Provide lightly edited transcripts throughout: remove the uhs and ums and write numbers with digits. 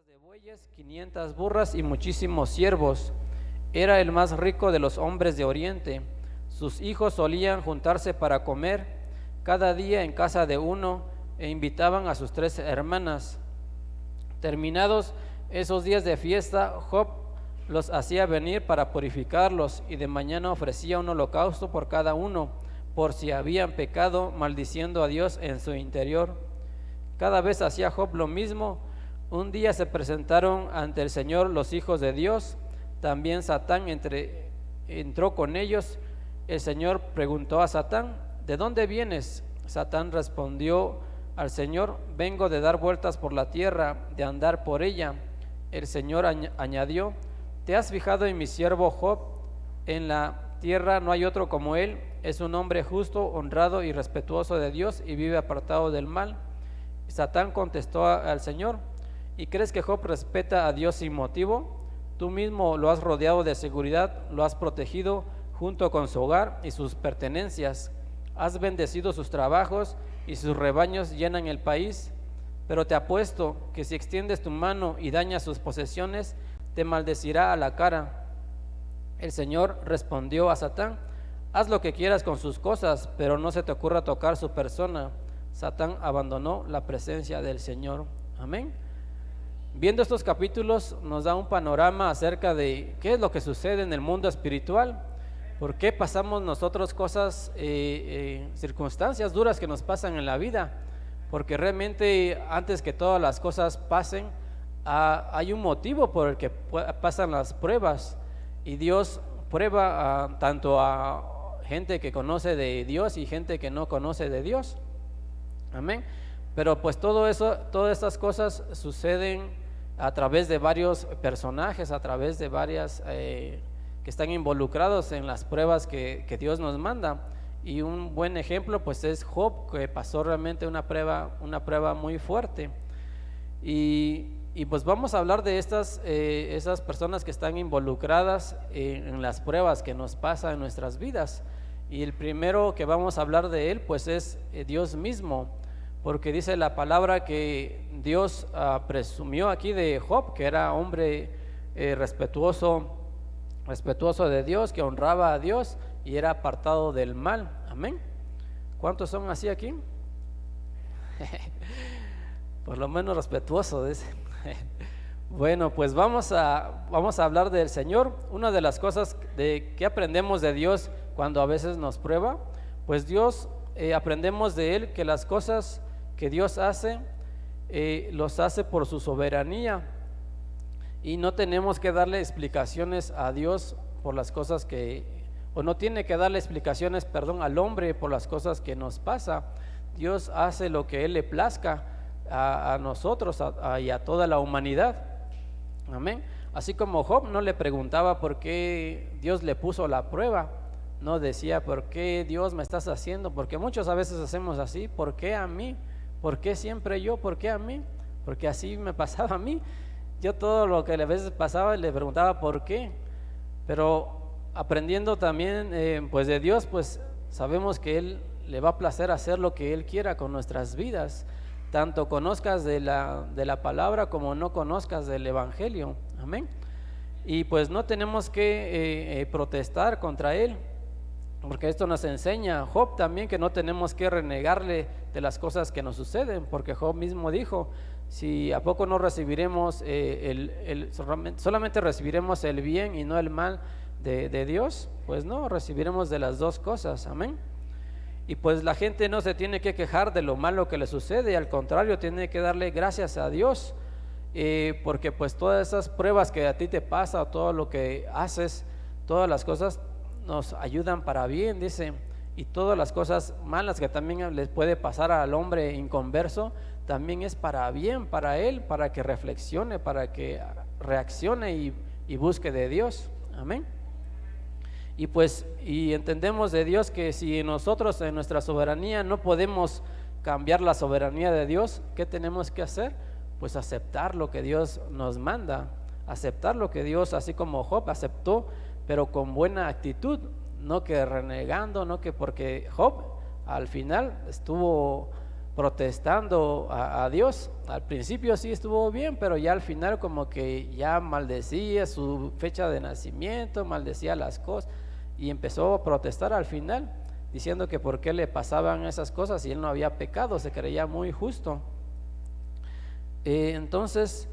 de bueyes, 500 burras y muchísimos siervos. Era el más rico de los hombres de Oriente. Sus hijos solían juntarse para comer cada día en casa de uno e invitaban a sus 3 hermanas. Terminados esos días de fiesta, Job los hacía venir para purificarlos y de mañana ofrecía un holocausto por cada uno, por si habían pecado maldiciendo a Dios en su interior. Cada vez hacía Job lo mismo. Un día se presentaron ante el Señor los hijos de Dios. También Satán entró con ellos. El Señor preguntó a Satán: ¿de dónde vienes? Satán respondió al Señor: vengo de dar vueltas por la tierra, de andar por ella. El Señor añadió: ¿te has fijado en mi siervo Job? En la tierra no hay otro como él. Es un hombre justo, honrado y respetuoso de Dios y vive apartado del mal. Satán contestó al Señor: ¿y crees que Job respeta a Dios sin motivo? Tú mismo lo has rodeado de seguridad, lo has protegido junto con su hogar y sus pertenencias. Has bendecido sus trabajos y sus rebaños llenan el país. Pero te apuesto que si extiendes tu mano y dañas sus posesiones, te maldecirá a la cara. El Señor respondió a Satán: haz lo que quieras con sus cosas, pero no se te ocurra tocar su persona. Satán abandonó la presencia del Señor. Amén. Viendo estos capítulos nos da un panorama acerca de qué es lo que sucede en el mundo espiritual, por qué pasamos nosotros cosas, circunstancias duras que nos pasan en la vida, porque realmente antes que todas las cosas pasen, hay un motivo por el que pasan las pruebas, y Dios prueba tanto a gente que conoce de Dios y gente que no conoce de Dios. Amén. Pero pues todo eso, todas estas cosas suceden a través de varios personajes, a través de varias que están involucrados en las pruebas que Dios nos manda. Y un buen ejemplo pues es Job, que pasó realmente una prueba muy fuerte. Y pues vamos a hablar de esas personas que están involucradas en las pruebas que nos pasan en nuestras vidas. Y el primero que vamos a hablar de él pues es Dios mismo, porque dice la palabra que Dios presumió aquí de Job, que era hombre respetuoso de Dios, que honraba a Dios y era apartado del mal. Amén. ¿Cuántos son así aquí? Por lo menos respetuoso, dice. Bueno, pues vamos a hablar del Señor. Una de las cosas que aprendemos de Dios cuando a veces nos prueba, pues Dios, aprendemos de Él que las cosas que Dios hace, los hace por su soberanía, y no tenemos que darle explicaciones a Dios por las cosas o no tiene que darle explicaciones, al hombre por las cosas que nos pasa. Dios hace lo que Él le plazca a nosotros y a toda la humanidad. Amén. Así como Job no le preguntaba por qué Dios le puso la prueba, no decía: ¿por qué Dios me estás haciendo? Porque muchos a veces hacemos así: ¿por qué a mí? ¿Por qué siempre yo? ¿Por qué a mí? Porque así me pasaba a mí. Yo todo lo que a veces pasaba le preguntaba por qué. Pero aprendiendo también pues de Dios, pues sabemos que Él le va a placer hacer lo que Él quiera con nuestras vidas, tanto conozcas de la palabra como no conozcas del evangelio. Amén. Y pues no tenemos que protestar contra Él, porque esto nos enseña Job también, que no tenemos que renegarle de las cosas que nos suceden, porque Job mismo dijo: si a poco no recibiremos solamente recibiremos el bien y no el mal de Dios, pues no, recibiremos de las dos cosas. Amén. Y pues la gente no se tiene que quejar de lo malo que le sucede, al contrario, tiene que darle gracias a Dios, porque pues todas esas pruebas que a ti te pasa, todo lo que haces, todas las cosas nos ayudan para bien, dice. Y todas las cosas malas que también les puede pasar al hombre inconverso, también es para bien, para él, para que reflexione, para que reaccione y busque de Dios. Amén. Y pues entendemos de Dios que si nosotros en nuestra soberanía no podemos cambiar la soberanía de Dios, ¿qué tenemos que hacer? Pues aceptar lo que Dios nos manda, aceptar lo que Dios, así como Job aceptó, pero con buena actitud, no que renegando, no que, porque Job al final estuvo protestando a Dios. Al principio sí estuvo bien, pero ya al final como que ya maldecía su fecha de nacimiento, maldecía las cosas y empezó a protestar al final, diciendo que por qué le pasaban esas cosas si él no había pecado, se creía muy justo. Entonces,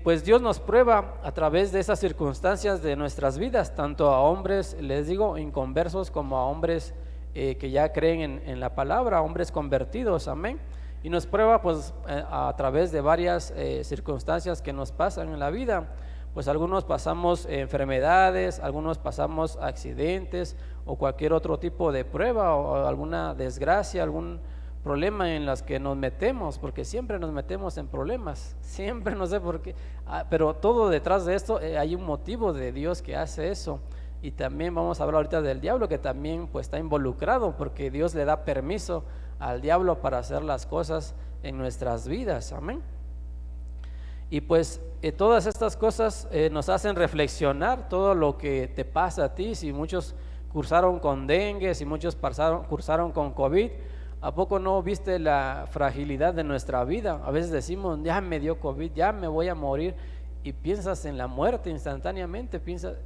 pues Dios nos prueba a través de esas circunstancias de nuestras vidas, tanto a hombres, les digo, inconversos, como a hombres que ya creen en la palabra, hombres convertidos, amén. Y nos prueba pues a través de varias circunstancias que nos pasan en la vida. Pues algunos pasamos enfermedades, algunos pasamos accidentes o cualquier otro tipo de prueba o alguna desgracia, algún problema en las que nos metemos, porque siempre nos metemos en problemas, siempre, no sé por qué, pero todo detrás de esto hay un motivo de Dios que hace eso. Y también vamos a hablar ahorita del diablo, que también pues está involucrado, porque Dios le da permiso al diablo para hacer las cosas en nuestras vidas, amén. Y pues todas estas cosas nos hacen reflexionar todo lo que te pasa a ti. Si muchos cursaron con dengue, si muchos cursaron con COVID, ¿a poco no viste la fragilidad de nuestra vida? A veces decimos, ya me dio COVID, ya me voy a morir, y piensas en la muerte instantáneamente,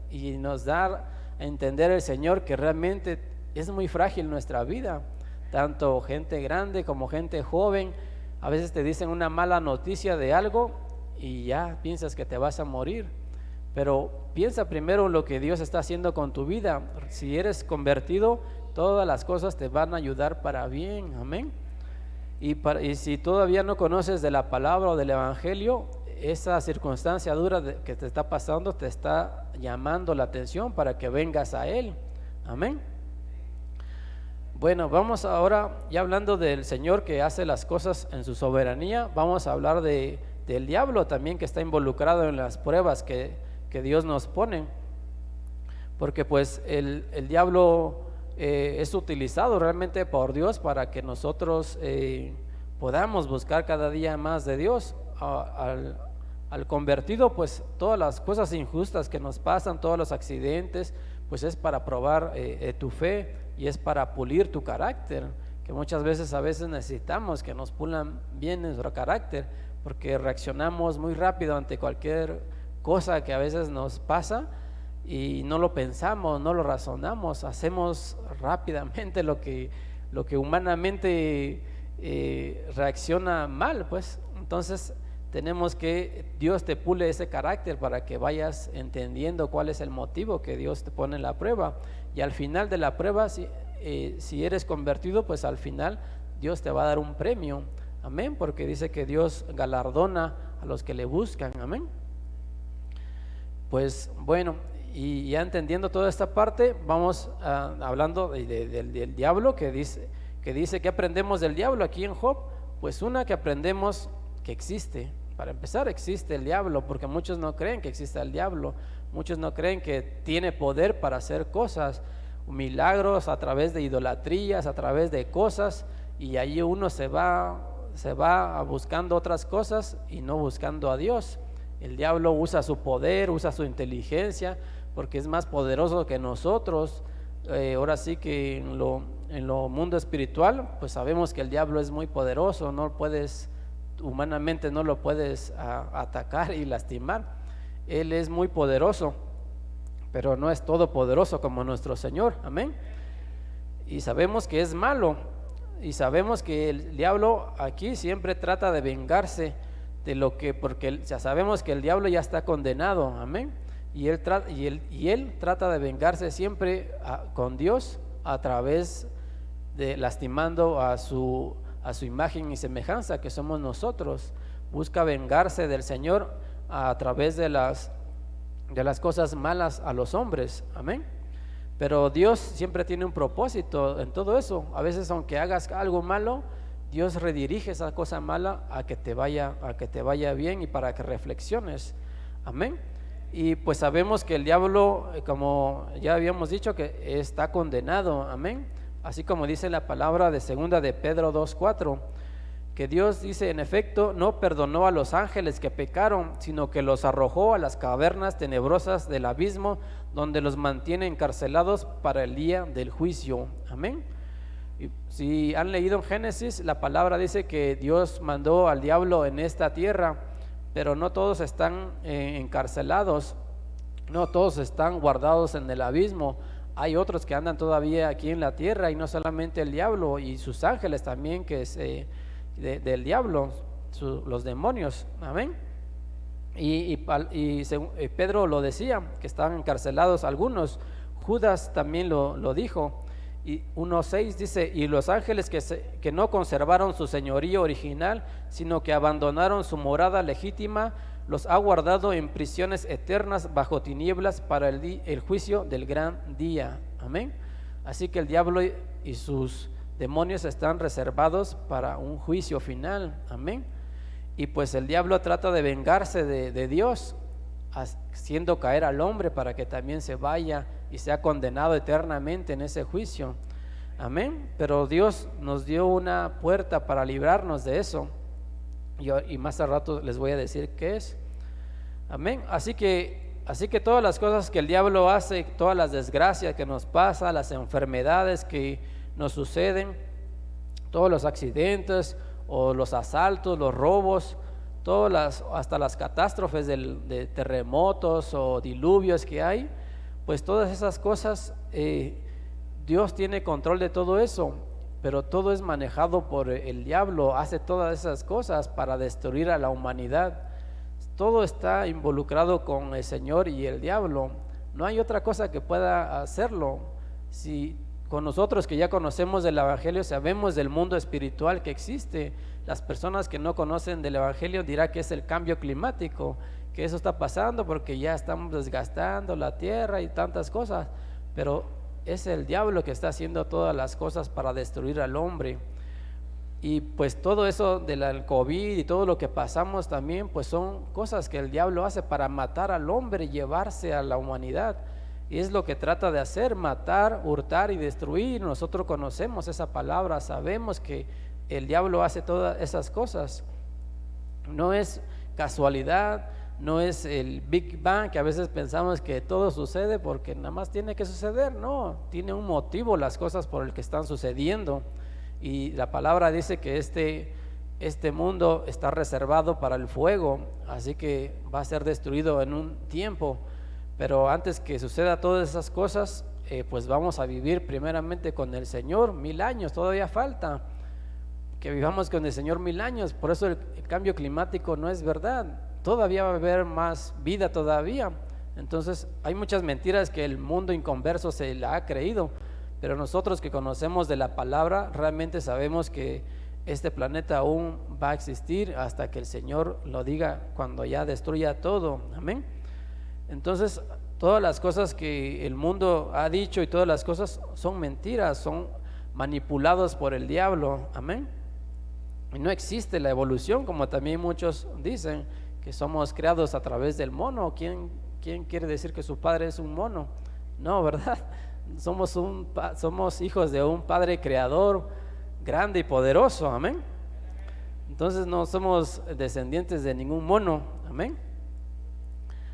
y nos da a entender el Señor que realmente es muy frágil nuestra vida, tanto gente grande como gente joven. A veces te dicen una mala noticia de algo y ya piensas que te vas a morir, pero piensa primero en lo que Dios está haciendo con tu vida. Si eres convertido, todas las cosas te van a ayudar para bien, amén. Y si todavía no conoces de la palabra o del evangelio, esa circunstancia dura que te está pasando te está llamando la atención para que vengas a Él, amén. Bueno, vamos ahora, ya hablando del Señor que hace las cosas en su soberanía, vamos a hablar del diablo también, que está involucrado en las pruebas que Dios nos pone, porque pues el diablo es utilizado realmente por Dios para que nosotros podamos buscar cada día más de Dios. Al convertido, pues todas las cosas injustas que nos pasan, todos los accidentes, pues es para probar tu fe, y es para pulir tu carácter, que muchas veces a veces necesitamos que nos pulan bien nuestro carácter, porque reaccionamos muy rápido ante cualquier cosa que a veces nos pasa y no lo pensamos, no lo razonamos, hacemos rápidamente lo que humanamente reacciona mal, pues. Entonces tenemos que Dios te pule ese carácter para que vayas entendiendo cuál es el motivo que Dios te pone en la prueba, y al final de la prueba, si eres convertido, pues al final Dios te va a dar un premio, amén, porque dice que Dios galardona a los que le buscan, amén. Pues bueno, y ya entendiendo toda esta parte, vamos hablando del diablo, que dice que aprendemos del diablo aquí en Job. Pues una, que aprendemos que existe. Para empezar, existe el diablo, porque muchos no creen que exista el diablo, muchos no creen que tiene poder para hacer cosas, milagros a través de idolatrías, a través de cosas, y ahí uno se va buscando otras cosas y no buscando a Dios. El diablo usa su poder, usa su inteligencia, porque es más poderoso que nosotros. Ahora sí que en lo mundo espiritual, pues sabemos que el diablo es muy poderoso, humanamente no lo puedes atacar y lastimar. Él es muy poderoso, pero no es todopoderoso como nuestro Señor, amén. Y sabemos que es malo, y sabemos que el diablo aquí siempre trata de vengarse porque ya sabemos que el diablo ya está condenado, amén. Y él trata de vengarse siempre con Dios, a través de lastimando a su imagen y semejanza, que somos nosotros. Busca vengarse del Señor a través de las cosas malas a los hombres, amén. Pero Dios siempre tiene un propósito en todo eso. A veces, aunque hagas algo malo, Dios redirige esa cosa mala a que te vaya bien, y para que reflexiones, amén. Y pues sabemos que el diablo, como ya habíamos dicho, que está condenado, amén. Así como dice la palabra de segunda de Pedro 2:4, que Dios dice: en efecto, no perdonó a los ángeles que pecaron, sino que los arrojó a las cavernas tenebrosas del abismo, donde los mantiene encarcelados para el día del juicio, amén. Y si han leído en Génesis, la palabra dice que Dios mandó al diablo en esta tierra, pero no todos están encarcelados, no todos están guardados en el abismo. Hay otros que andan todavía aquí en la tierra, y no solamente el diablo y sus ángeles también, que es del diablo, los demonios. Amén. Pedro lo decía, que estaban encarcelados algunos. Judas también lo dijo. Y 1:6 dice: y los ángeles que no conservaron su señorío original, sino que abandonaron su morada legítima, los ha guardado en prisiones eternas bajo tinieblas para el juicio del gran día. Amén. Así que el diablo y sus demonios están reservados para un juicio final. Amén. Y pues el diablo trata de vengarse de Dios, haciendo caer al hombre para que también se vaya y sea condenado eternamente en ese juicio. Amén. Pero Dios nos dio una puerta para librarnos de eso, y más al rato les voy a decir qué es. Amén. Así que todas las cosas que el diablo hace, todas las desgracias que nos pasan, las enfermedades que nos suceden, todos los accidentes o los asaltos, los robos, hasta las catástrofes de terremotos o diluvios que hay, pues todas esas cosas, Dios tiene control de todo eso, pero todo es manejado por el diablo. Hace todas esas cosas para destruir a la humanidad. Todo está involucrado con el Señor y el diablo. No hay otra cosa que pueda hacerlo. Si con nosotros que ya conocemos del Evangelio, sabemos del mundo espiritual que existe, las personas que no conocen del Evangelio dirán que es el cambio climático, que eso está pasando porque ya estamos desgastando la tierra y tantas cosas, pero es el diablo que está haciendo todas las cosas para destruir al hombre. Y pues todo eso del COVID y todo lo que pasamos también, pues son cosas que el diablo hace para matar al hombre y llevarse a la humanidad. Y es lo que trata de hacer: matar, hurtar y destruir. Nosotros conocemos esa palabra, sabemos que el diablo hace todas esas cosas. No es casualidad, no es el Big Bang, que a veces pensamos que todo sucede porque nada más tiene que suceder. No, tiene un motivo las cosas por el que están sucediendo. Y la palabra dice que este mundo está reservado para el fuego, así que va a ser destruido en un tiempo. Pero antes que suceda todas esas cosas, pues vamos a vivir primeramente con el Señor 1000 años. Todavía falta que vivamos con el Señor 1000 años. Por eso el cambio climático no es verdad. Todavía va a haber más vida todavía. Entonces hay muchas mentiras que el mundo inconverso se la ha creído, pero nosotros que conocemos de la palabra realmente sabemos que este planeta aún va a existir hasta que el Señor lo diga, cuando ya destruya todo. Amén. Entonces todas las cosas que el mundo ha dicho y todas las cosas son mentiras, son manipulados por el diablo. Amén. Y no existe la evolución, como también muchos dicen que somos creados a través del mono. ¿Quién quiere decir que su padre es un mono? No, ¿verdad? Somos hijos de un Padre creador grande y poderoso. Amén. Entonces no somos descendientes de ningún mono. Amén.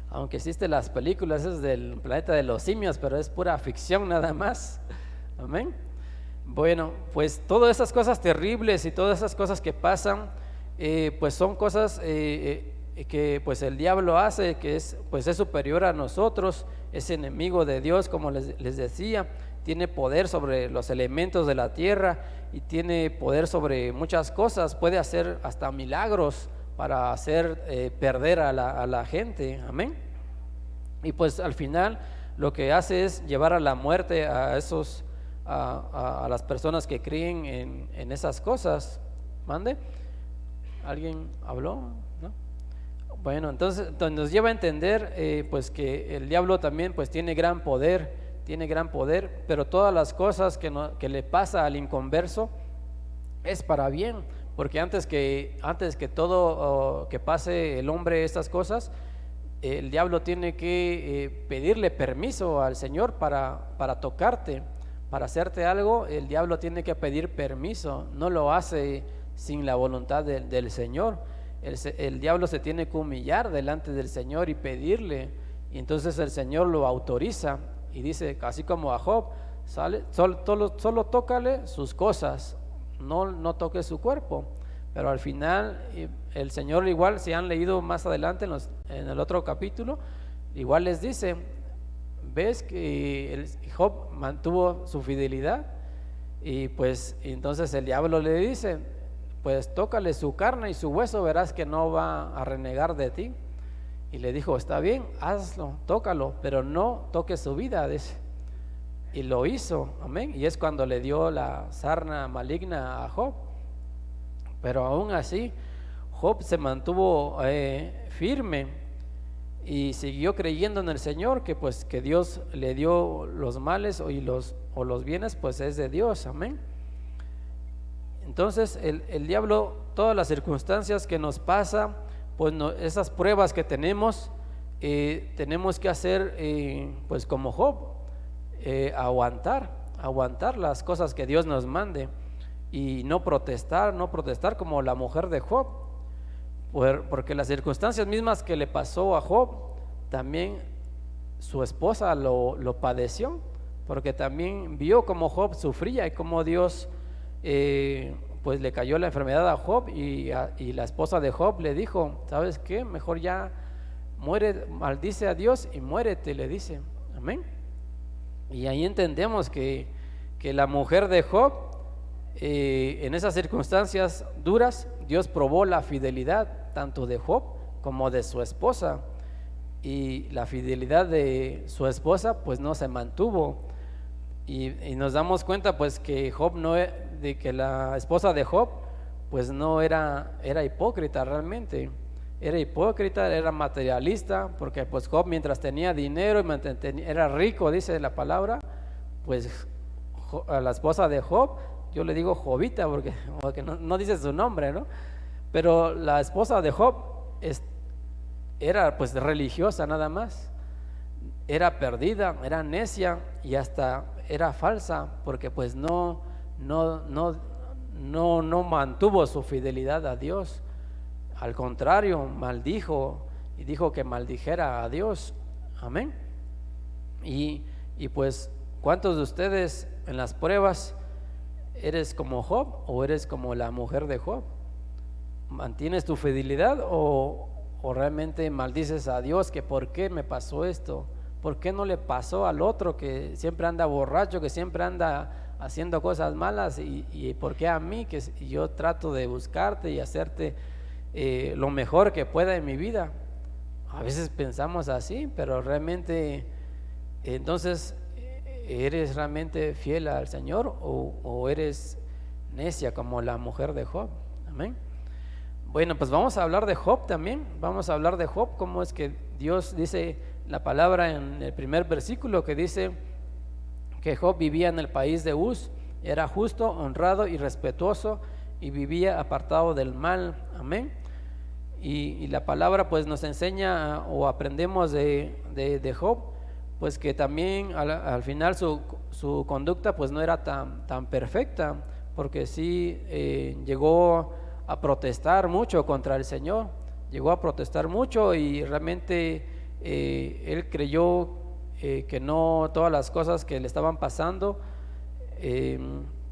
Aunque existen las películas esas del planeta de los simios, pero es pura ficción nada más. Amén. Bueno, pues todas esas cosas terribles y todas esas cosas que pasan, pues son cosas que pues el diablo hace, que es superior a nosotros, es enemigo de Dios, como les decía. Tiene poder sobre los elementos de la tierra y tiene poder sobre muchas cosas. Puede hacer hasta milagros para hacer perder a la gente. Amén. Y pues al final lo que hace es llevar a la muerte a las personas que creen en esas cosas. ¿Mande? ¿Alguien habló? ¿No? Bueno, entonces nos lleva a entender pues que el diablo también pues tiene gran poder, pero todas las cosas que le pasa al inconverso es para bien, porque antes que todo que pase el hombre estas cosas, el diablo tiene que pedirle permiso al Señor para tocarte, para hacerte algo. El diablo tiene que pedir permiso, no lo hace sin la voluntad del Señor. El diablo se tiene que humillar delante del Señor y pedirle, y entonces el Señor lo autoriza y dice, así como a Job: solo tócale sus cosas, no toques su cuerpo. Pero al final el Señor igual, si han leído más adelante en el otro capítulo, igual les dice, ves que Job mantuvo su fidelidad, y pues entonces el diablo le dice, pues tócale su carne y su hueso, verás que no va a renegar de ti. Y le dijo, está bien, hazlo, tócalo, pero no toques su vida, dice. Y lo hizo, amén. Y es cuando le dio la sarna maligna a Job. Pero aún así, Job se mantuvo firme y siguió creyendo en el Señor, que pues que Dios le dio los males o los bienes, pues es de Dios, amén. Entonces el diablo, todas las circunstancias que nos pasan, pues esas pruebas que tenemos que hacer pues como Job, aguantar las cosas que Dios nos mande. Y no protestar como la mujer de Job, porque las circunstancias mismas que le pasó a Job, también su esposa lo padeció, porque también vio cómo Job sufría y cómo Dios pues le cayó la enfermedad a Job, y la esposa de Job le dijo, ¿sabes qué? Mejor ya muere, maldice a Dios y muérete, le dice, amén. Y ahí entendemos que la mujer de Job, en esas circunstancias duras, Dios probó la fidelidad tanto de Job como de su esposa, y la fidelidad de su esposa pues no se mantuvo, y nos damos cuenta pues que de que la esposa de Job pues no era hipócrita realmente, era materialista, porque pues Job, mientras tenía dinero y era rico, dice la palabra, pues a la esposa de Job, yo le digo Jobita porque no dice su nombre, ¿no? Pero la esposa de Job era pues religiosa nada más, era perdida, era necia y hasta era falsa, porque pues no mantuvo su fidelidad a Dios. Al contrario, maldijo y dijo que maldijera a Dios, amén. Y pues, ¿cuántos de ustedes en las pruebas eres como Job o eres como la mujer de Job? ¿Mantienes tu fidelidad o realmente maldices a Dios que por qué me pasó esto? ¿Por qué no le pasó al otro que siempre anda borracho, que siempre anda haciendo cosas malas, y por qué a mí, que yo trato de buscarte y hacerte lo mejor que pueda en mi vida? A veces pensamos así, pero realmente entonces ¿eres realmente fiel al Señor o eres necia como la mujer de Job? Amén. Bueno, pues vamos a hablar de Job también. Vamos a hablar de Job, cómo es que Dios dice la palabra en el primer versículo, que dice que Job vivía en el país de Uz, era justo, honrado y respetuoso, y vivía apartado del mal. Amén. Y la palabra pues nos enseña o aprendemos de Job, pues que también al final su conducta pues no era tan perfecta, porque sí llegó a protestar mucho contra el Señor, llegó a protestar mucho, y realmente él creyó que no todas las cosas que le estaban pasando,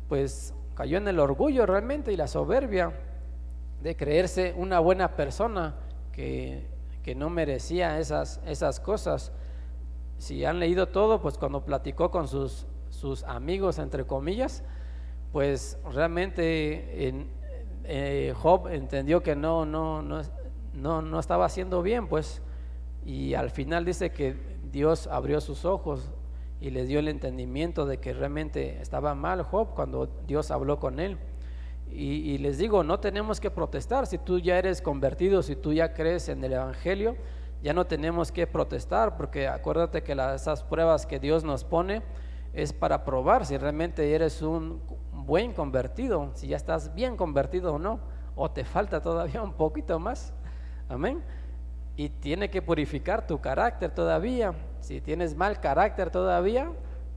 pues cayó en el orgullo realmente y la soberbia de creerse una buena persona que no merecía esas cosas. Si han leído todo, pues cuando platicó con sus amigos, entre comillas, pues realmente Job entendió que no estaba haciendo bien, pues, y al final dice que Dios abrió sus ojos y les dio el entendimiento de que realmente estaba mal Job cuando Dios habló con él. Y les digo, no tenemos que protestar. Si tú ya eres convertido, si tú ya crees en el Evangelio, ya no tenemos que protestar, porque acuérdate que esas pruebas que Dios nos pone es para probar si realmente eres un buen convertido, si ya estás bien convertido o no, o te falta todavía un poquito más. Amén. Y tiene que purificar tu carácter todavía. Si tienes mal carácter todavía,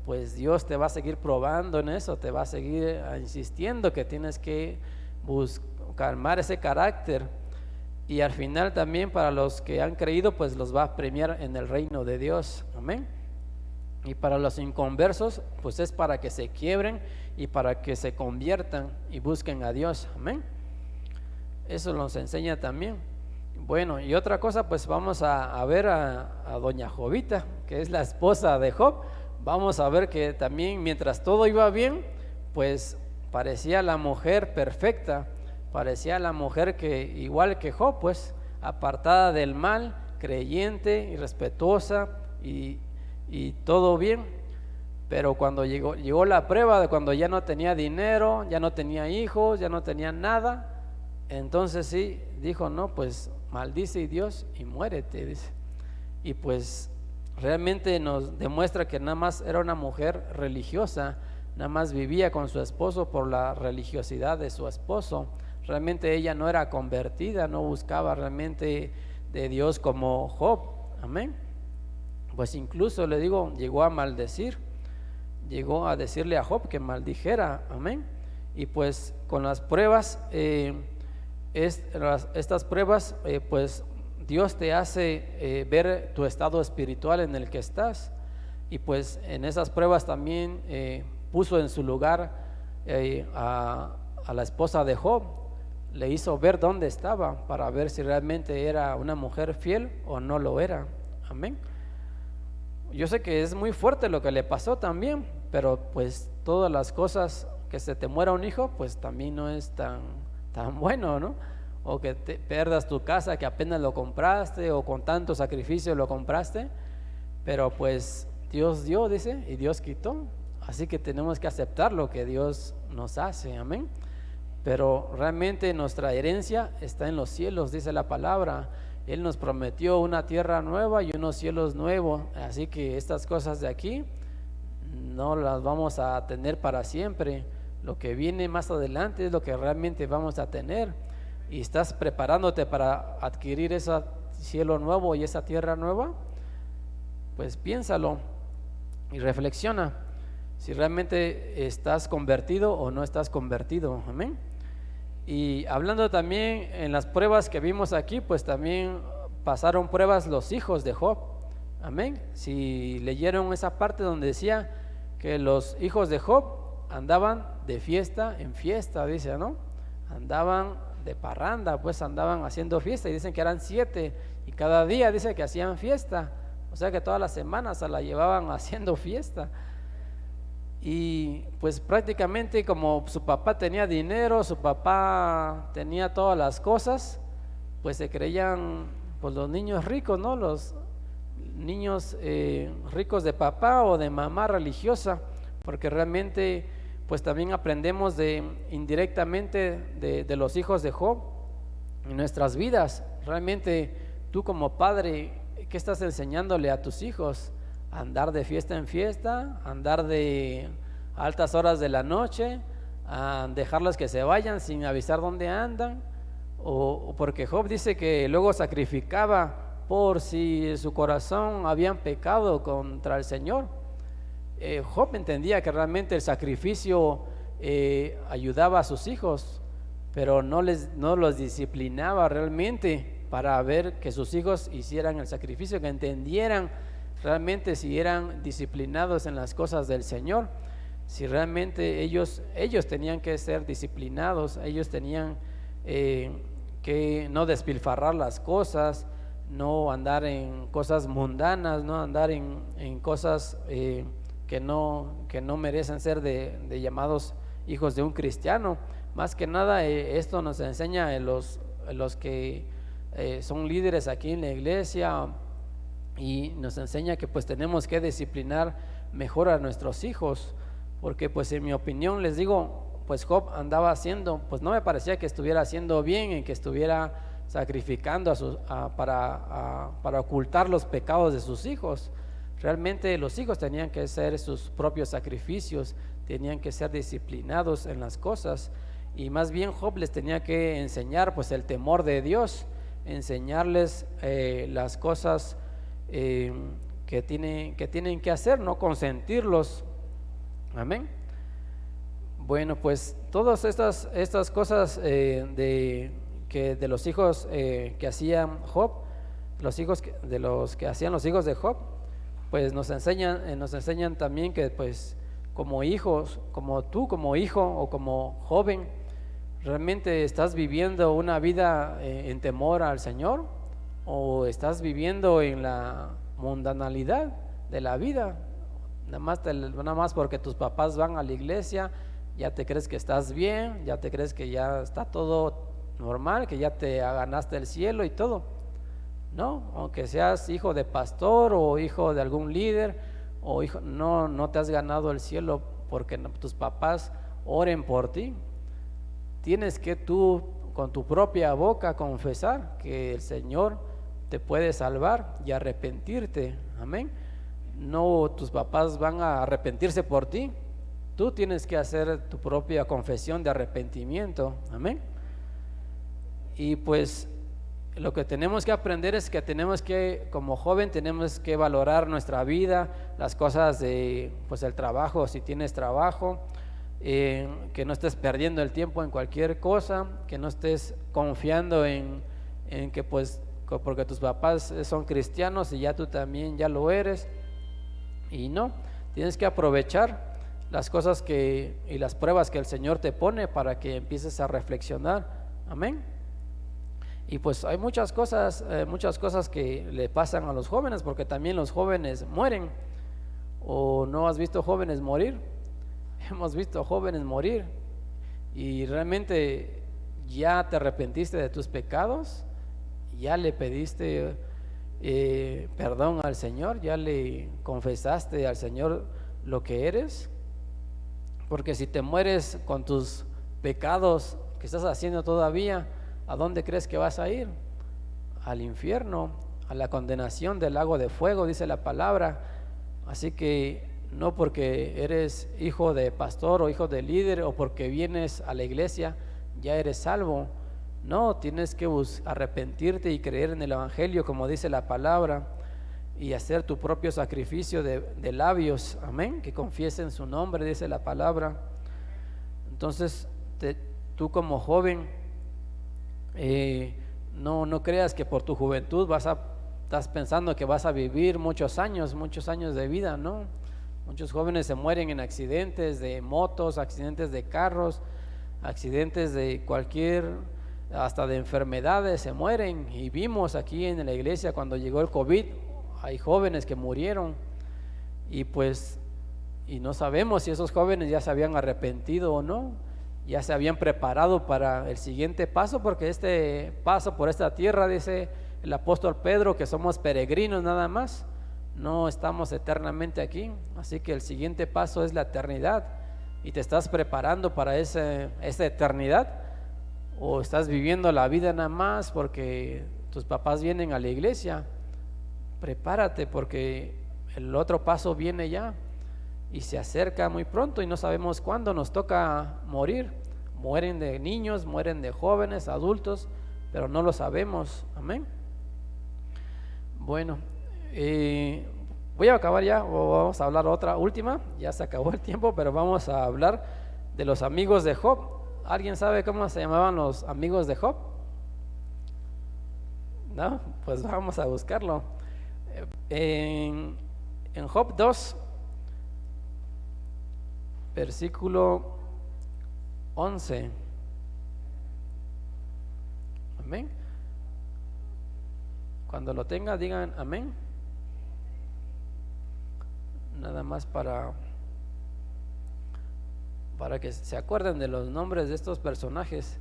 pues Dios te va a seguir probando en eso, te va a seguir insistiendo que tienes que calmar ese carácter, y al final también para los que han creído pues los va a premiar en el reino de Dios. Amén. Y para los inconversos, pues es para que se quiebren y para que se conviertan y busquen a Dios. Amén. Eso nos enseña también. Bueno, y otra cosa, pues vamos a ver a doña Jovita, que es la esposa de Job. Vamos a ver que también mientras todo iba bien, pues parecía la mujer perfecta, parecía la mujer que igual que Job, pues apartada del mal, creyente y respetuosa y todo bien. Pero cuando llegó la prueba de cuando ya no tenía dinero, ya no tenía hijos, ya no tenía nada, entonces sí dijo, no, pues maldice Dios y muérete, dice. Y pues realmente nos demuestra que nada más era una mujer religiosa, nada más vivía con su esposo por la religiosidad de su esposo. Realmente ella no era convertida, no buscaba realmente de Dios como Job. Amén. Pues incluso le digo, llegó a maldecir, llegó a decirle a Job que maldijera. Amén. Y pues con las pruebas, estas pruebas, pues Dios te hace ver tu estado espiritual en el que estás. Y pues en esas pruebas también puso en su lugar a la esposa de Job, le hizo ver dónde estaba para ver si realmente era una mujer fiel o no lo era. Amén. Yo sé que es muy fuerte lo que le pasó también, pero pues todas las cosas, que se te muera un hijo, pues también no es tan bueno, ¿no? O que te pierdas tu casa que apenas lo compraste o con tanto sacrificio lo compraste, pero pues Dios dio, dice, y Dios quitó. Así que tenemos que aceptar lo que Dios nos hace. Amén. Pero realmente nuestra herencia está en los cielos, dice la palabra. Él nos prometió una tierra nueva y unos cielos nuevos. Así que estas cosas de aquí no las vamos a tener para siempre. Lo que viene más adelante es lo que realmente vamos a tener. Y estás preparándote para adquirir ese cielo nuevo y esa tierra nueva, pues piénsalo y reflexiona si realmente estás convertido o no estás convertido. Amén. Y hablando también en las pruebas que vimos aquí, pues también pasaron pruebas los hijos de Job. Amén. Si leyeron esa parte donde decía que los hijos de Job andaban de fiesta en fiesta, dice, ¿no? Andaban de parranda, pues andaban haciendo fiesta, y dicen que eran 7 y cada día dice que hacían fiesta, o sea que todas las semanas se la llevaban haciendo fiesta. Y pues prácticamente como su papá tenía dinero, su papá tenía todas las cosas, pues se creían pues los niños ricos, ¿no? Los niños ricos de papá o de mamá religiosa, porque realmente pues también aprendemos indirectamente de los hijos de Job en nuestras vidas. Realmente tú como padre, ¿qué estás enseñándole a tus hijos? Andar de fiesta en fiesta, andar de altas horas de la noche, a dejarlos que se vayan sin avisar dónde andan, o porque Job dice que luego sacrificaba por si su corazón habían pecado contra el Señor. Job entendía que realmente el sacrificio ayudaba a sus hijos, pero no los disciplinaba realmente para ver que sus hijos hicieran el sacrificio, que entendieran realmente si eran disciplinados en las cosas del Señor, si realmente ellos tenían que ser disciplinados, ellos tenían que no despilfarrar las cosas, no andar en cosas mundanas, no andar en cosas que no merecen ser de llamados hijos de un cristiano. Más que nada esto nos enseña a los que son líderes aquí en la iglesia, y nos enseña que pues tenemos que disciplinar mejor a nuestros hijos, porque pues en mi opinión les digo, pues Job andaba haciendo, pues no me parecía que estuviera haciendo bien, en que estuviera sacrificando para ocultar los pecados de sus hijos. Realmente los hijos tenían que hacer sus propios sacrificios, tenían que ser disciplinados en las cosas, y más bien Job les tenía que enseñar pues el temor de Dios, enseñarles las cosas que tienen que hacer, no consentirlos. Amén. Bueno, pues todas estas cosas de los hijos que hacían Job, de los que hacían los hijos de Job, pues nos enseñan también que pues como hijos, como tú como hijo o como joven, ¿realmente estás viviendo una vida en temor al Señor o estás viviendo en la mundanalidad de la vida? Nada más porque tus papás van a la iglesia, ya te crees que estás bien, ya te crees que ya está todo normal, que ya te ganaste el cielo y todo. No, aunque seas hijo de pastor o hijo de algún líder o hijo, no te has ganado el cielo porque tus papás oren por ti. Tienes que tú con tu propia boca confesar que el Señor te puede salvar y arrepentirte. Amén. No, tus papás van a arrepentirse por ti. Tú tienes que hacer tu propia confesión de arrepentimiento. Amén. Y pues lo que tenemos que aprender es que tenemos que, como joven, tenemos que valorar nuestra vida, las cosas de, pues el trabajo, si tienes trabajo, que no estés perdiendo el tiempo en cualquier cosa, que no estés confiando en que pues porque tus papás son cristianos y ya tú también ya lo eres. Y no, tienes que aprovechar las cosas y las pruebas que el Señor te pone para que empieces a reflexionar. Amén. Y pues hay muchas cosas que le pasan a los jóvenes, porque también los jóvenes mueren. ¿O no has visto jóvenes morir? Hemos visto jóvenes morir. Y realmente ya te arrepentiste de tus pecados, ya le pediste perdón al Señor, ya le confesaste al Señor lo que eres. Porque si te mueres con tus pecados que estás haciendo todavía, ¿a dónde crees que vas a ir? Al infierno, a la condenación del lago de fuego, dice la palabra. Así que no porque eres hijo de pastor o hijo de líder o porque vienes a la iglesia ya eres salvo. No, tienes que arrepentirte y creer en el evangelio, como dice la palabra, y hacer tu propio sacrificio de labios. Amén, que confiesen su nombre, dice la palabra. Entonces tú como joven, no creas que por tu juventud estás pensando que vas a vivir muchos años de vida. No, muchos jóvenes se mueren en accidentes de motos, accidentes de carros, accidentes de hasta de enfermedades, se mueren. Y vimos aquí en la iglesia cuando llegó el COVID, hay jóvenes que murieron y no sabemos si esos jóvenes ya se habían arrepentido o no, ya se habían preparado para el siguiente paso, porque este paso por esta tierra, dice el apóstol Pedro, que somos peregrinos nada más, no estamos eternamente aquí. Así que el siguiente paso es la eternidad, y te estás preparando para esa eternidad, o estás viviendo la vida nada más porque tus papás vienen a la iglesia. Prepárate, porque el otro paso viene ya y se acerca muy pronto, y no sabemos cuándo nos toca morir. Mueren de niños, mueren de jóvenes, adultos, pero no lo sabemos. Amén. Bueno, voy a acabar ya, o vamos a hablar otra última. Ya se acabó el tiempo, pero vamos a hablar de los amigos de Job. ¿Alguien sabe cómo se llamaban los amigos de Job? No, pues vamos a buscarlo. En Job 2, versículo 11. Amén. Cuando lo tenga, digan amén. Nada más para que se acuerden de los nombres de estos personajes.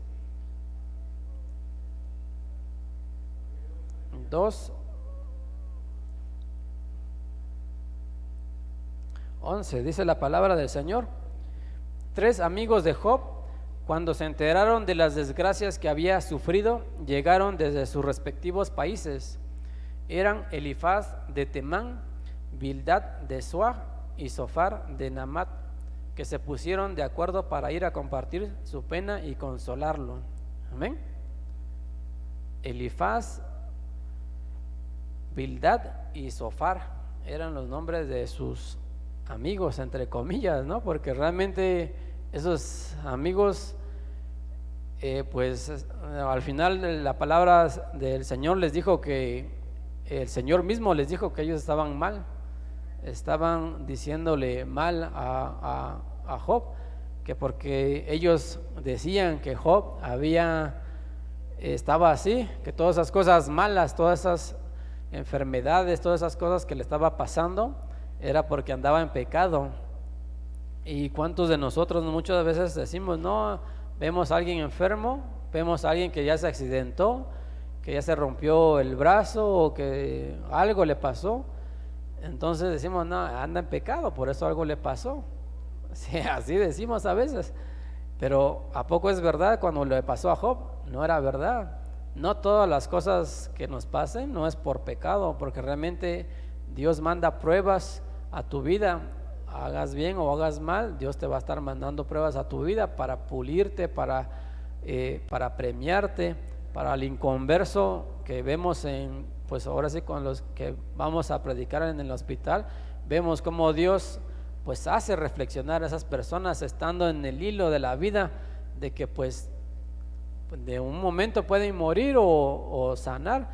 2:11 dice la palabra del Señor: 3 amigos de Job, cuando se enteraron de las desgracias que había sufrido, llegaron desde sus respectivos países. Eran Elifaz de Temán, Bildad de Suah y Zofar de Namat, que se pusieron de acuerdo para ir a compartir su pena y consolarlo. Amén. Elifaz, Bildad y Zofar eran los nombres de sus amigos, entre comillas, ¿no? Porque realmente esos amigos, pues al final la palabra del Señor les dijo que el Señor mismo les dijo que ellos estaban mal, estaban diciéndole mal a Job, que porque ellos decían que Job estaba así, que todas esas cosas malas, todas esas enfermedades, todas esas cosas que le estaba pasando, era porque andaba en pecado. Y cuántos de nosotros muchas veces decimos, no, vemos a alguien enfermo, vemos a alguien que ya se accidentó, que ya se rompió el brazo o que algo le pasó, entonces decimos, no, anda en pecado, por eso algo le pasó. Sí, así decimos a veces, pero ¿a poco es verdad? Cuando le pasó a Job, no era verdad. No todas las cosas que nos pasen no es por pecado, porque realmente Dios manda pruebas a tu vida. Hagas bien o hagas mal, Dios te va a estar mandando pruebas a tu vida para pulirte, para premiarte. Para el inconverso que vemos pues ahora sí con los que vamos a predicar en el hospital, vemos cómo Dios pues hace reflexionar a esas personas estando en el hilo de la vida, de que pues de un momento pueden morir o sanar,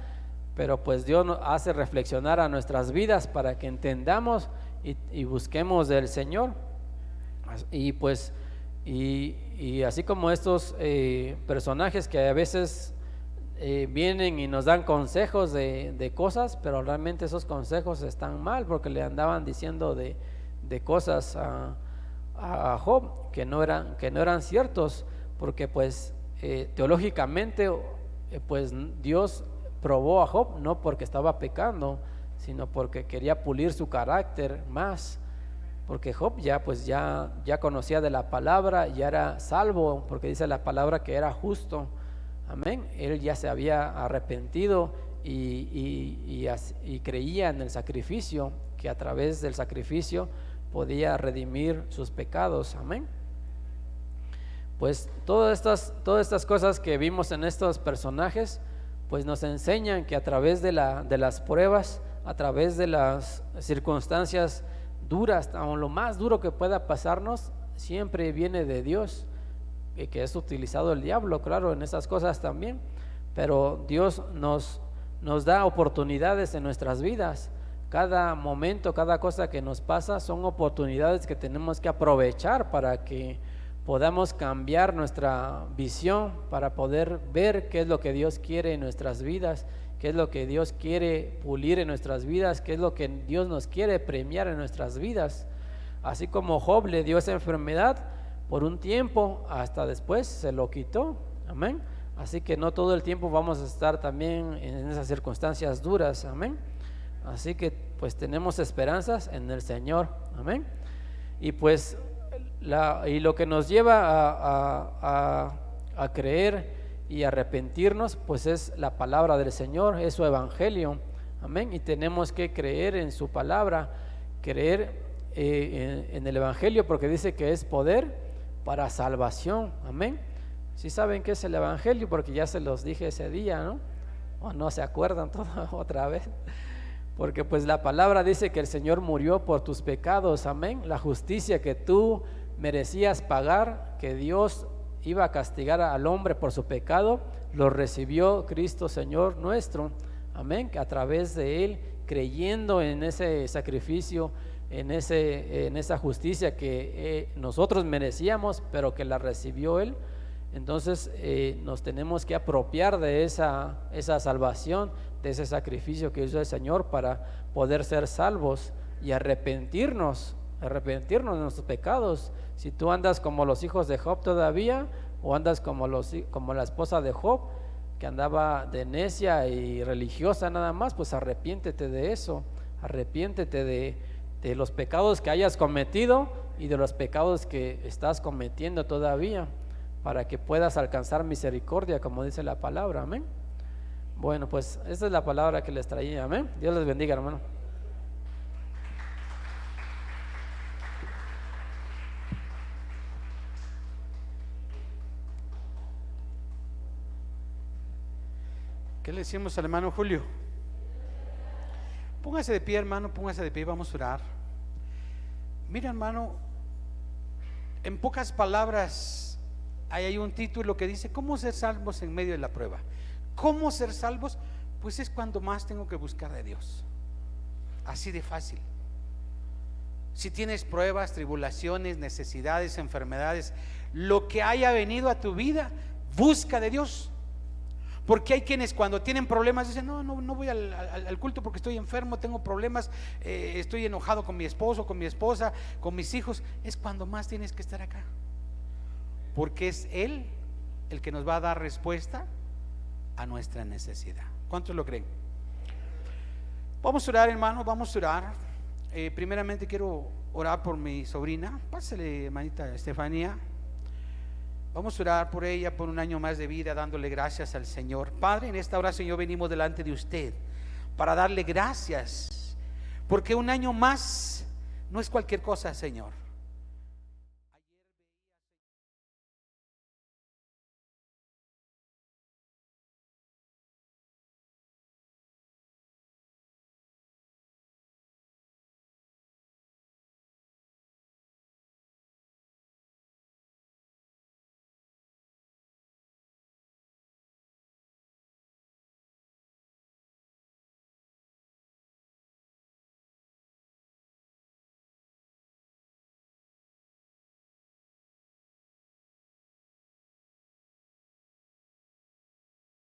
pero pues Dios nos hace reflexionar a nuestras vidas para que entendamos y busquemos del Señor. Y pues y así como estos personajes que a veces vienen y nos dan consejos de cosas, pero realmente esos consejos están mal, porque le andaban diciendo de cosas a Job que no eran ciertos, porque pues teológicamente pues Dios probó a Job no porque estaba pecando, sino porque quería pulir su carácter más, porque Job ya conocía de la palabra, ya era salvo, porque dice la palabra que era justo. Amén. Él ya se había arrepentido y creía en el sacrificio, que a través del sacrificio podía redimir sus pecados. Amén. Pues todas estas cosas que vimos en estos personajes, pues nos enseñan que a través de las pruebas, a través de las circunstancias duras, aun lo más duro que pueda pasarnos, siempre viene de Dios, que es utilizado el diablo, claro, en esas cosas también, pero Dios nos da oportunidades en nuestras vidas. Cada momento, cada cosa que nos pasa son oportunidades que tenemos que aprovechar para que podamos cambiar nuestra visión, para poder ver qué es lo que Dios quiere en nuestras vidas, qué es lo que Dios quiere pulir en nuestras vidas, qué es lo que Dios nos quiere premiar en nuestras vidas. Así como Job le dio esa enfermedad por un tiempo, hasta después se lo quitó. Amén. Así que no todo el tiempo vamos a estar también en esas circunstancias duras. Amén. Así que pues tenemos esperanzas en el Señor. Amén. Y pues lo que nos lleva a creer y arrepentirnos, pues es la palabra del Señor, es su evangelio. Amén. Y tenemos que creer en su palabra, creer en el evangelio, porque dice que es poder para salvación. Amén. ¿Sí saben qué es el evangelio? Porque ya se los dije ese día, ¿no? O no se acuerdan otra vez. Porque pues la palabra dice que el Señor murió por tus pecados. Amén. La justicia que tú merecías pagar, que Dios iba a castigar al hombre por su pecado, lo recibió Cristo Señor nuestro. Amén. Que a través de Él, creyendo en ese sacrificio, en esa justicia que nosotros merecíamos, pero que la recibió Él, entonces nos tenemos que apropiar de esa salvación, de ese sacrificio que hizo el Señor para poder ser salvos y arrepentirnos de nuestros pecados. Si tú andas como los hijos de Job todavía, o andas como la esposa de Job, que andaba de necia y religiosa nada más, pues arrepiéntete de eso, arrepiéntete de los pecados que hayas cometido y de los pecados que estás cometiendo todavía, para que puedas alcanzar misericordia, como dice la palabra. Amén. Bueno, pues esta es la palabra que les traía. Amén. Dios les bendiga, hermano. ¿Qué le decimos al hermano Julio? Póngase de pie, hermano, póngase de pie, vamos a orar. Mira, hermano, en pocas palabras, ahí hay un título que dice: ¿cómo ser salvos en medio de la prueba? ¿Cómo ser salvos? Pues es cuando más tengo que buscar de Dios. Así de fácil. Si tienes pruebas, tribulaciones, necesidades, enfermedades, lo que haya venido a tu vida, busca de Dios. Porque hay quienes cuando tienen problemas dicen, no voy al culto porque estoy enfermo, tengo problemas, estoy enojado con mi esposo, con mi esposa, con mis hijos. Es cuando más tienes que estar acá, porque es Él el que nos va a dar respuesta a nuestra necesidad. ¿Cuántos lo creen? Vamos a orar, hermano, vamos a orar. Primeramente quiero orar por mi sobrina. Pásale, hermanita Estefanía. Vamos a orar por ella, por un año más de vida, dándole gracias al Señor. Padre, en esta hora, Señor, venimos delante de usted para darle gracias, porque un año más no es cualquier cosa, Señor.